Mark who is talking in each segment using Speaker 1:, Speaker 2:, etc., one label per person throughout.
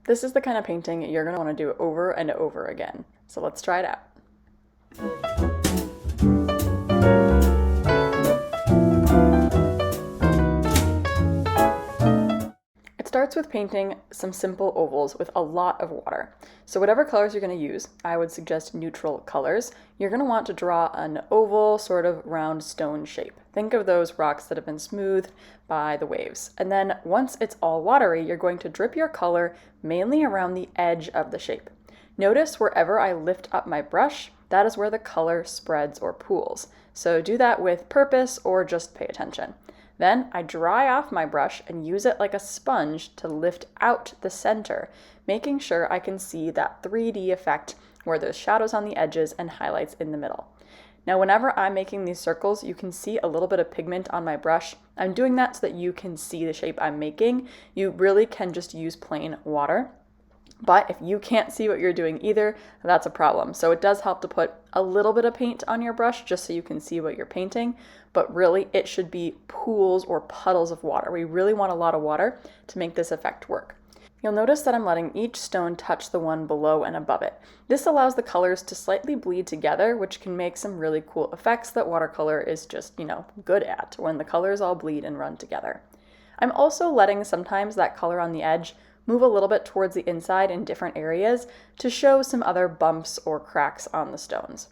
Speaker 1: This is the kind of painting you're going to want to do over and over again. So let's try it out. It starts with painting some simple ovals with a lot of water. So whatever colors you're going to use, I would suggest neutral colors. You're going to want to draw an oval, sort of round stone shape. Think of those rocks that have been smoothed by the waves. And then once it's all watery, you're going to drip your color mainly around the edge of the shape. Notice wherever I lift up my brush, that is where the color spreads or pools. So do that with purpose or just pay attention. Then I dry off my brush and use it like a sponge to lift out the center, making sure I can see that 3D effect where there's shadows on the edges and highlights in the middle. Now, whenever I'm making these circles, you can see a little bit of pigment on my brush. I'm doing that so that you can see the shape I'm making. You really can just use plain water. But if you can't see what you're doing either, that's a problem. So it does help to put a little bit of paint on your brush just so you can see what you're painting. But really, it should be pools or puddles of water. We really want a lot of water to make this effect work. You'll notice that I'm letting each stone touch the one below and above it. This allows the colors to slightly bleed together, which can make some really cool effects that watercolor is just, good at, when the colors all bleed and run together. I'm also letting sometimes that color on the edge move a little bit towards the inside in different areas to show some other bumps or cracks on the stones.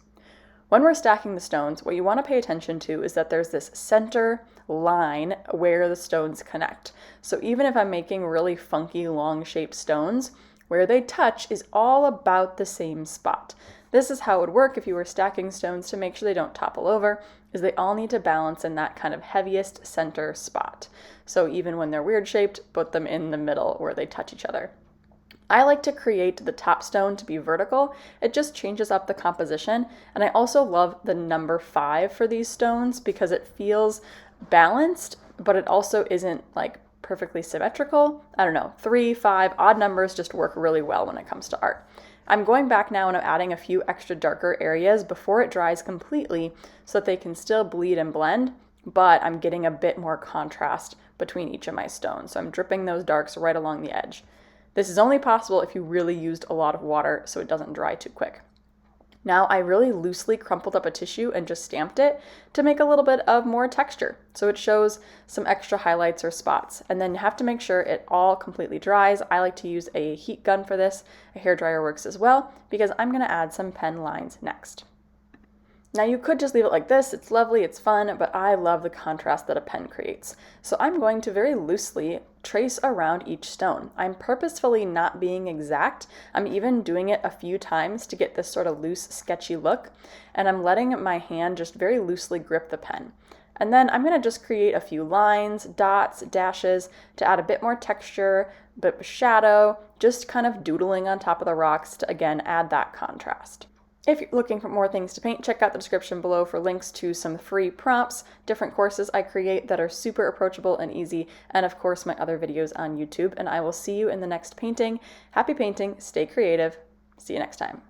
Speaker 1: When we're stacking the stones, what you want to pay attention to is that there's this center line where the stones connect. So even if I'm making really funky long shaped stones, where they touch is all about the same spot. This is how it would work if you were stacking stones to make sure they don't topple over, is they all need to balance in that kind of heaviest center spot. So even when they're weird shaped, put them in the middle where they touch each other. I like to create the top stone to be vertical. It just changes up the composition. And I also love the number 5 for these stones because it feels balanced, but it also isn't like perfectly symmetrical. I don't know, 3, 5, odd numbers just work really well when it comes to art. I'm going back now and I'm adding a few extra darker areas before it dries completely so that they can still bleed and blend, but I'm getting a bit more contrast between each of my stones. So I'm dripping those darks right along the edge. This is only possible if you really used a lot of water so it doesn't dry too quick. Now I really loosely crumpled up a tissue and just stamped it to make a little bit of more texture. So it shows some extra highlights or spots. And then you have to make sure it all completely dries. I like to use a heat gun for this. A hairdryer works as well because I'm going to add some pen lines next. Now you could just leave it like this, it's lovely, it's fun, but I love the contrast that a pen creates. So I'm going to very loosely trace around each stone. I'm purposefully not being exact. I'm even doing it a few times to get this sort of loose, sketchy look, and I'm letting my hand just very loosely grip the pen. And then I'm going to just create a few lines, dots, dashes to add a bit more texture, a bit of shadow, just kind of doodling on top of the rocks to again add that contrast. If you're looking for more things to paint, check out the description below for links to some free prompts, different courses I create that are super approachable and easy, and of course my other videos on YouTube. And I will see you in the next painting. Happy painting, stay creative, see you next time.